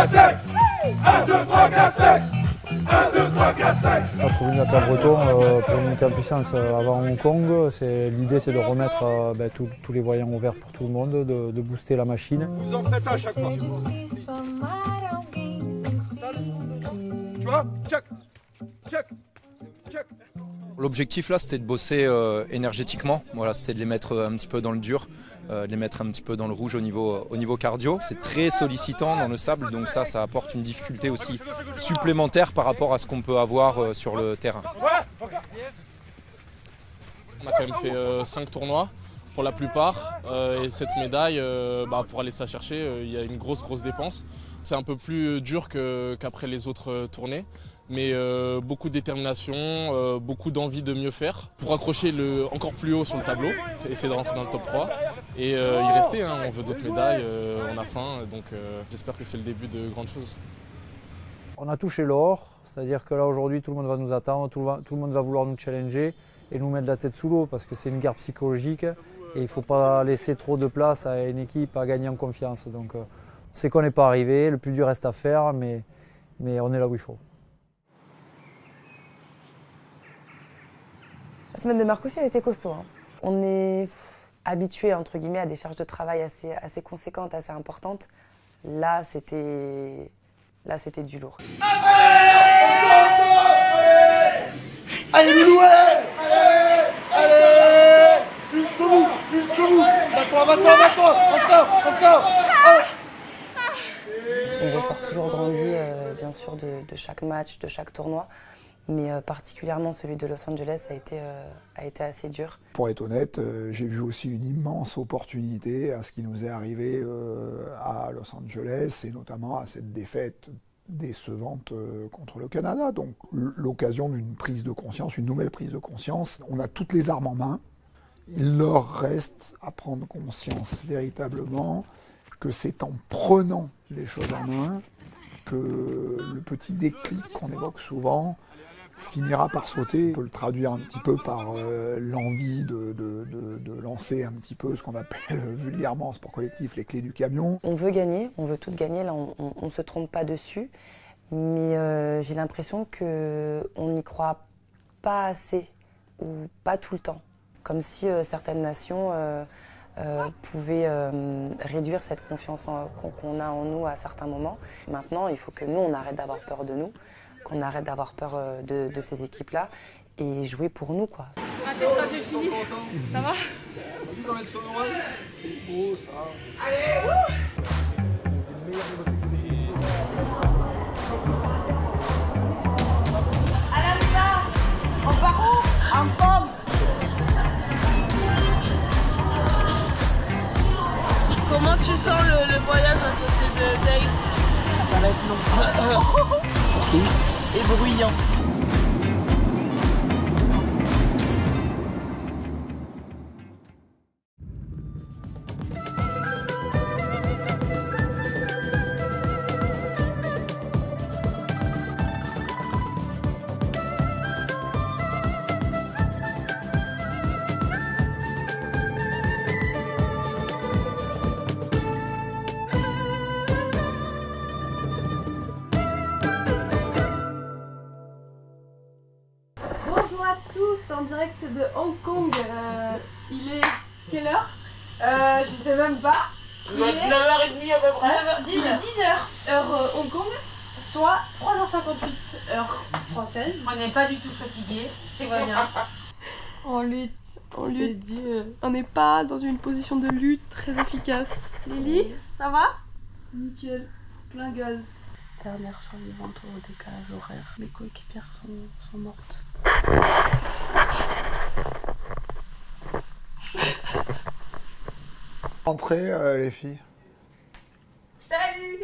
4, 5. 1, 2, 3, 4, 5. 1, 2, 3, 4, 5. On a trouvé une Cabreton pour monter en puissance avant Hong Kong. L'idée c'est de remettre tous les voyants ouverts pour tout le monde, de booster la machine. Vous en faites un à chaque fois. Tu vois, check, check, check. L'objectif là c'était de bosser énergétiquement, voilà, c'était de les mettre un petit peu dans le dur, de les mettre un petit peu dans le rouge au niveau cardio. C'est très sollicitant dans le sable, donc ça apporte une difficulté aussi supplémentaire par rapport à ce qu'on peut avoir sur le terrain. On a quand même fait 5 tournois pour la plupart et cette médaille, pour aller se la chercher, il y a une grosse dépense. C'est un peu plus dur qu'après les autres tournées, mais beaucoup de détermination, beaucoup d'envie de mieux faire pour accrocher encore plus haut sur le tableau, essayer de rentrer dans le top 3 et y rester. On veut d'autres médailles, on a faim, donc j'espère que c'est le début de grandes choses. On a touché l'or, c'est-à-dire que là aujourd'hui tout le monde va nous attendre, tout le monde va vouloir nous challenger et nous mettre la tête sous l'eau parce que c'est une guerre psychologique et il ne faut pas laisser trop de place à une équipe à gagner en confiance. Donc on sait qu'on n'est pas arrivé, le plus dur reste à faire, mais on est là où il faut. La semaine de Marc aussi, elle était costaud. On est habitué entre guillemets à des charges de travail assez conséquentes, assez importantes. Là, c'était du lourd. Allez, Loulou, allez, jusqu'au bout, encore. Les efforts toujours grandis, bien sûr, de chaque match, de chaque tournoi. Mais particulièrement celui de Los Angeles a été assez dur. Pour être honnête, j'ai vu aussi une immense opportunité à ce qui nous est arrivé à Los Angeles et notamment à cette défaite décevante contre le Canada. Donc l'occasion d'une prise de conscience, une nouvelle prise de conscience. On a toutes les armes en main. Il leur reste à prendre conscience véritablement que c'est en prenant les choses en main que le petit déclic qu'on évoque souvent finira par sauter. On peut le traduire un petit peu par l'envie de lancer un petit peu ce qu'on appelle vulgairement en sport collectif les clés du camion. On veut gagner, on veut tout gagner, là on ne se trompe pas dessus, mais j'ai l'impression qu'on n'y croit pas assez ou pas tout le temps. Comme si certaines nations pouvaient réduire cette confiance qu'on a en nous à certains moments. Maintenant, il faut que nous, on arrête d'avoir peur de nous, qu'on arrête d'avoir peur de ces équipes-là et jouer pour nous, quoi. Attends, quand j'ai fini, ça va? T'as vu comme elles sont heureuses? C'est beau, ça. Allez, Alaska, en barreau, en pomme. Comment tu sens le voyage à côté de Dave? Ça va être long. Et bruyant. Bonjour à tous, en direct de Hong Kong. Il est quelle heure? Je sais même pas. Il est 9h30 à peu près. 10h, heure Hong Kong, soit 3h58 heure française. On n'est pas du tout fatigué, tout va bien. On lutte. On n'est pas dans une position de lutte très efficace. Lily, ça va? Nickel, plein gaz. Dernière survivante au décalage horaire. Mes coéquipières sont mortes. Entrez les filles. Salut!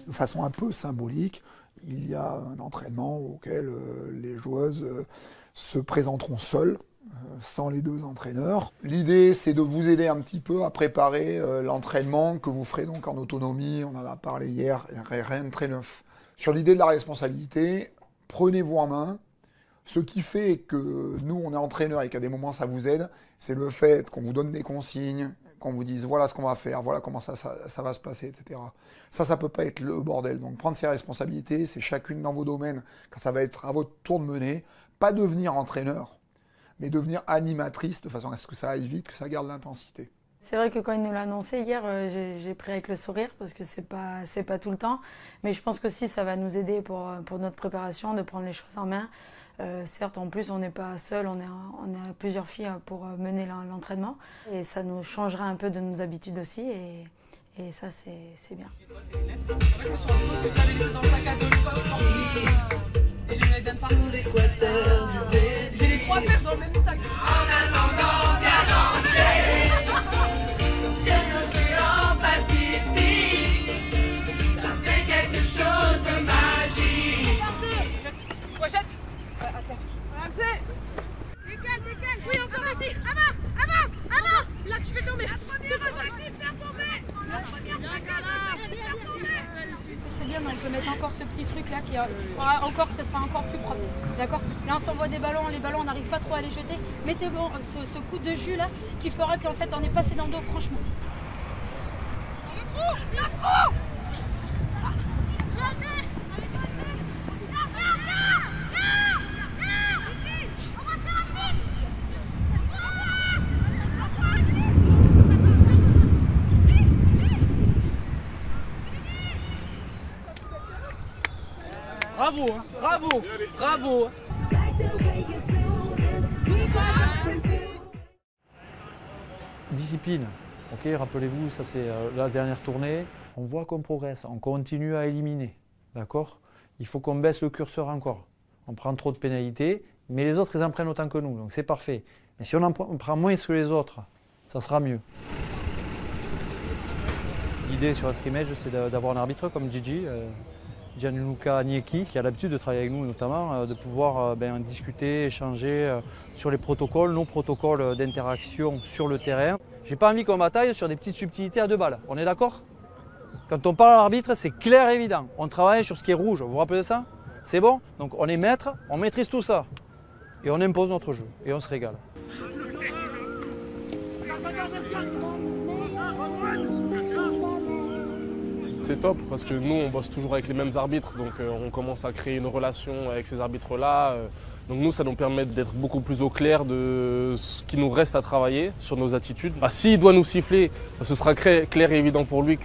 De façon un peu symbolique, il y a un entraînement auquel les joueuses se présenteront seules, sans les deux entraîneurs. L'idée, c'est de vous aider un petit peu à préparer l'entraînement que vous ferez donc en autonomie. On en a parlé hier, il n'y a rien de très neuf. Sur l'idée de la responsabilité, prenez-vous en main. Ce qui fait que nous, on est entraîneurs et qu'à des moments, ça vous aide, c'est le fait qu'on vous donne des consignes, qu'on vous dise voilà ce qu'on va faire, voilà comment ça va se passer, etc. Ça peut pas être le bordel. Donc prendre ses responsabilités, c'est chacune dans vos domaines, quand ça va être à votre tour de mener, pas devenir entraîneur, mais devenir animatrice de façon à ce que ça aille vite, que ça garde l'intensité. C'est vrai que quand il nous l'a annoncé hier, j'ai pris avec le sourire parce que c'est pas tout le temps. Mais je pense que si ça va nous aider pour notre préparation, de prendre les choses en main. Certes, en plus, on n'est pas seul, on est plusieurs filles pour mener l'entraînement. Et ça nous changera un peu de nos habitudes aussi. Et ça, c'est bien. J'ai les 3 paires dans le même sac. En attendant, viens danser. Sur l'océan Pacifique, ça fait quelque chose de magique. Pochette. Avancez. Décale. Oui, encore ici. Avance. Là, tu fais tomber. Premier objectif, faire tomber. C'est bien, mais on peut mettre encore ce petit truc là qui fera encore que ça soit encore plus propre. D'accord? Là on s'envoie des ballons, les ballons on n'arrive pas trop à les jeter. Mettez bon ce coup de jus là qui fera qu'en fait on est passé dans le dos franchement. Il y a trop. Bravo. Discipline. Ok, rappelez-vous, ça c'est la dernière tournée. On voit qu'on progresse, on continue à éliminer. D'accord? Il faut qu'on baisse le curseur encore. On prend trop de pénalités, mais les autres ils en prennent autant que nous, donc c'est parfait. Mais si on prend moins que les autres, ça sera mieux. L'idée sur un scrimmage, c'est d'avoir un arbitre comme Gigi. Gianluca Agnecchi, qui a l'habitude de travailler avec nous notamment, de pouvoir discuter, échanger sur les protocoles, nos protocoles d'interaction sur le terrain. J'ai pas envie qu'on bataille sur des petites subtilités à 2 balles, on est d'accord? Quand on parle à l'arbitre, c'est clair et évident. On travaille sur ce qui est rouge, vous vous rappelez de ça? C'est bon? Donc on est maître, on maîtrise tout ça. Et on impose notre jeu, et on se régale. C'est top parce que nous on bosse toujours avec les mêmes arbitres, donc on commence à créer une relation avec ces arbitres-là. Donc nous ça nous permet d'être beaucoup plus au clair de ce qui nous reste à travailler sur nos attitudes. S'il doit nous siffler, ce sera clair et évident pour lui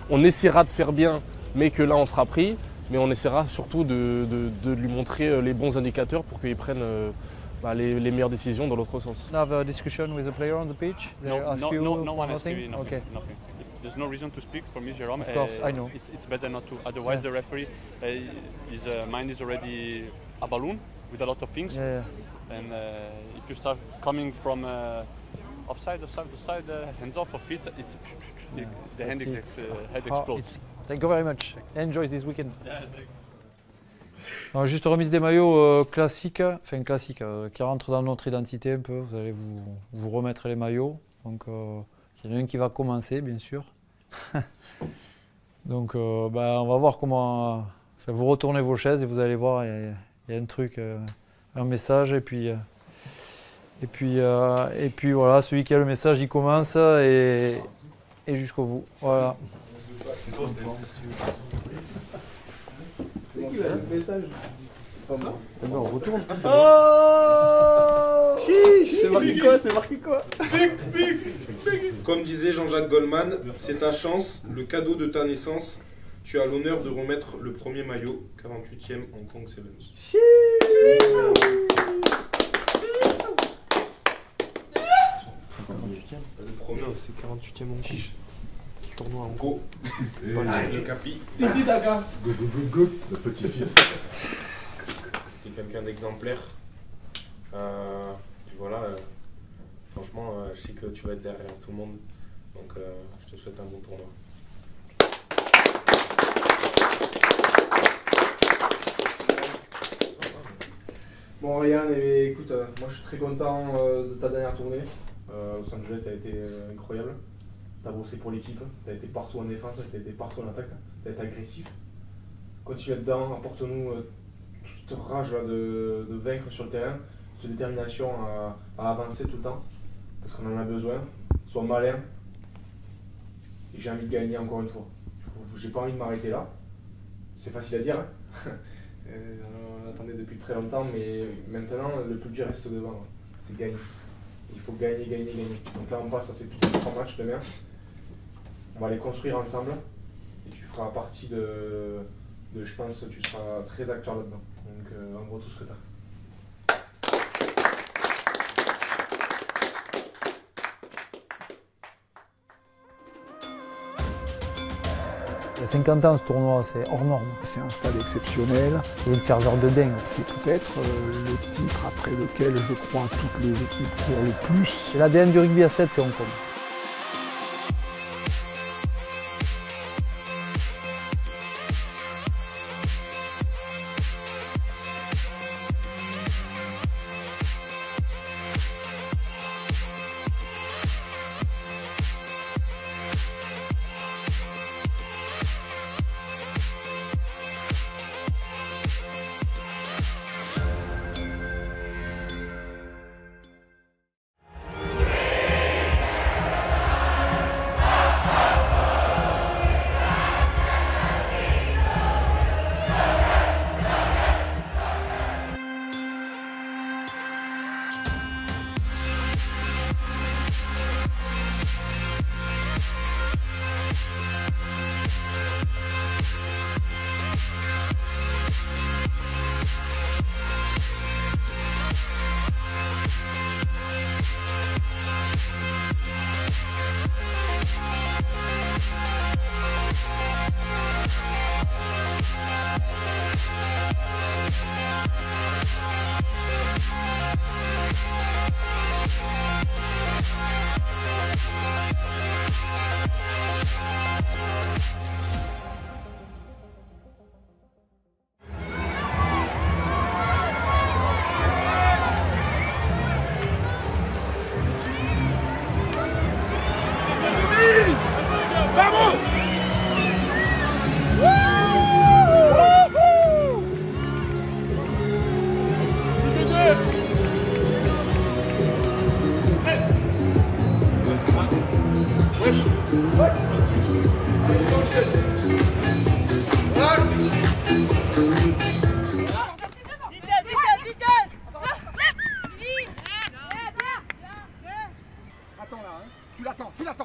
on essaiera de faire bien, mais que là on sera pris. Mais on essaiera surtout de lui montrer les bons indicateurs pour qu'il prenne les meilleures décisions dans l'autre sens. You have a discussion with the player on the pitch? No one has nothing. There's no reason to speak for me, Jérôme. Of course, I know. It's better not to. Otherwise, the referee, his mind is already a balloon with a lot of things. Yeah. And if you start coming from offside, hands off or feet, it's the head explodes. Thank you very much. Enjoy this weekend. Alors, juste remise des maillots classiques, qui rentrent dans notre identité un peu. Vous allez vous remettre les maillots. Donc, il y en a un qui va commencer, bien sûr. Donc, on va voir comment. Vous retournez vos chaises et vous allez voir, il y a un truc, un message, et puis voilà, celui qui a le message, il commence et jusqu'au bout. Voilà. C'est qui va le message? On retourne. Oh chiche. C'est marqué quoi? Comme disait Jean-Jacques Goldman, c'est ta chance, le cadeau de ta naissance. Tu as l'honneur de remettre le premier maillot, 48e Hong Kong Sevens. Le premier, c'est 48e Hong Kong. Tournoi en gros. Le capi. Didi Daga. Le petit-fils. T'es quelqu'un d'exemplaire. Puis voilà, franchement, je sais que tu vas être derrière tout le monde. Donc je te souhaite un bon tournoi. Bon Ryan, écoute, moi je suis très content de ta dernière tournée. Los Angeles, tu as été incroyable. Tu as bossé pour l'équipe, tu as été partout en défense, tu as été partout en attaque, tu as été agressif. Continue dedans, apporte-nous toute cette rage là, de vaincre sur le terrain, cette détermination à avancer tout le temps, parce qu'on en a besoin, sois malin. Et j'ai envie de gagner encore une fois. J'ai pas envie de m'arrêter là. C'est facile à dire, hein. On attendait depuis très longtemps, mais maintenant le plus dur reste devant. C'est gagner. Il faut gagner, gagner, gagner. Donc là on passe à ces 3 matchs demain. On va les construire ensemble. Et tu feras partie de je pense, tu seras très acteur là-dedans. Donc en gros tout ce que tu as. Il y a 50 ans ce tournoi, c'est hors norme. C'est un stade exceptionnel. Il y a une ferveur de dingue. C'est peut-être le titre après lequel je crois toutes les équipes courent le plus. C'est l'ADN du rugby à 7, c'est Hong Kong.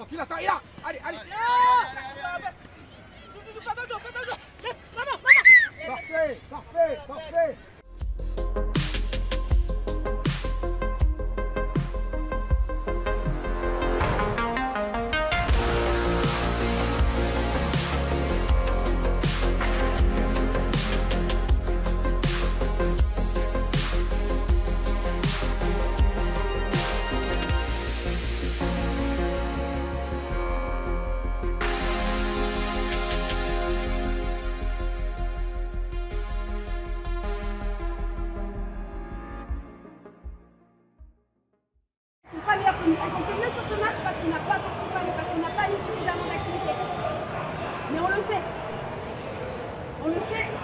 Tu l'attends, et là. Allez. Parfait. On fait mieux sur ce match parce qu'on n'a pas fait ce qu'il fallait, parce qu'on n'a pas mis suffisamment d'activité. Mais on le sait.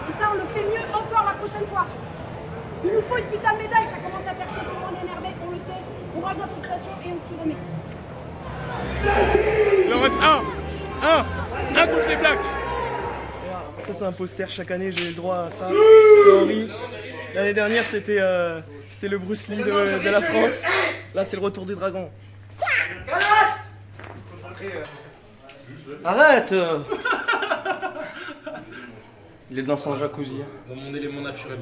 Et ça on le fait mieux encore la prochaine fois. Il nous faut une putain de médaille, ça commence à faire chier, tout le monde est énervé, on le sait. On range notre frustration et on s'y remet. Il en reste un contre les Blacks. Ça c'est un poster, chaque année j'ai le droit à ça. C'est Henri. L'année dernière c'était le Bruce Lee de la France. Là c'est le retour du dragon. Arrête. Il est dans son jacuzzi. Dans mon élément naturel.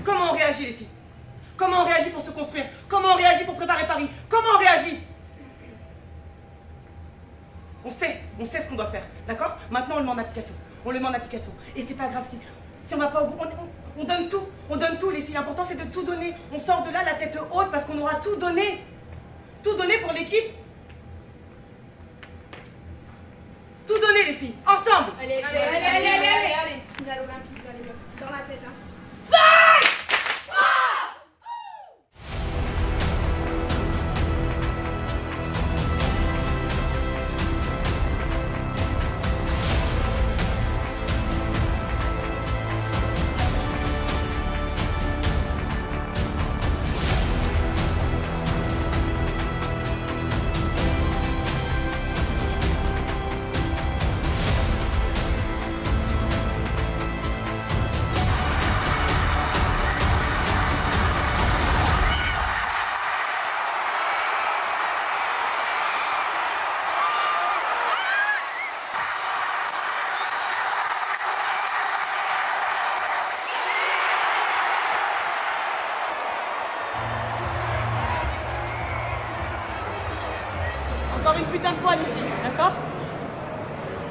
Comment on réagit les filles? Comment on réagit pour se construire? Comment on réagit pour préparer Paris? Comment on réagit? On sait ce qu'on doit faire, d'accord? Maintenant on le met en application. Et c'est pas grave si on va pas au bout. On donne tout les filles. L'important c'est de tout donner. On sort de là la tête haute parce qu'on aura tout donné. Tout donné pour l'équipe. Tout donner les filles, ensemble. Allez. Finale olympique, les meufs. Dans la tête, hein.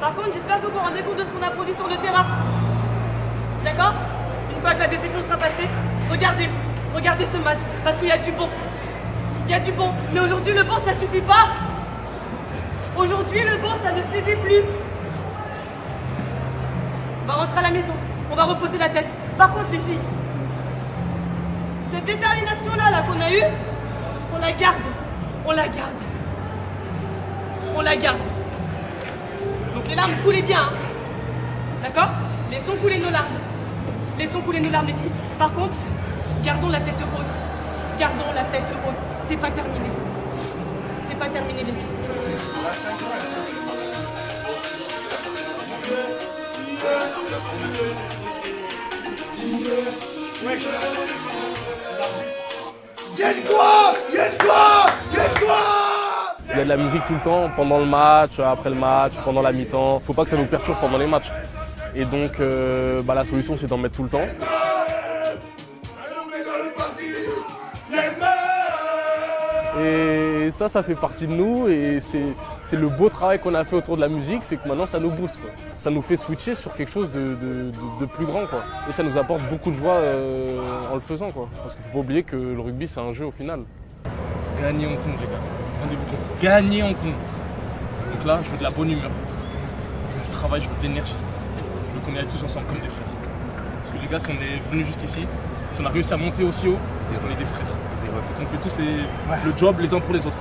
Par contre, j'espère que vous vous rendez compte de ce qu'on a produit sur le terrain. D'accord? Une fois que la déception sera passée, regardez ce match, parce qu'il y a du bon. Il y a du bon, mais aujourd'hui le bon ça suffit pas. Aujourd'hui le bon ça ne suffit plus. On va rentrer à la maison, on va reposer la tête. Par contre les filles, cette détermination là qu'on a eue, on la garde. On la garde. On la garde. Donc les larmes coulaient bien. Hein. D'accord? Laissons couler nos larmes. Laissons couler nos larmes les filles. Par contre, gardons la tête haute. Gardons la tête haute. C'est pas terminé. C'est pas terminé les filles. Gagne-toi! Gagne-toi! Gagne-toi! Il y a de la musique tout le temps, pendant le match, après le match, pendant la mi-temps. Faut pas que ça nous perturbe pendant les matchs. Et donc la solution c'est d'en mettre tout le temps. Et ça fait partie de nous et c'est le beau travail qu'on a fait autour de la musique, c'est que maintenant ça nous booste, quoi. Ça nous fait switcher sur quelque chose de plus grand, quoi. Et ça nous apporte beaucoup de joie en le faisant, quoi. Parce qu'il ne faut pas oublier que le rugby c'est un jeu au final. Gagner Hong Kong les gars, rendez-vous compte. Gagner Hong Kong. Donc là je veux de la bonne humeur, je veux du travail, je veux de l'énergie. Je veux qu'on y aille tous ensemble comme des frères. Parce que les gars si on est venus jusqu'ici, si on a réussi à monter aussi haut, c'est parce qu'on est des frères. Donc on fait tous le job les uns pour les autres.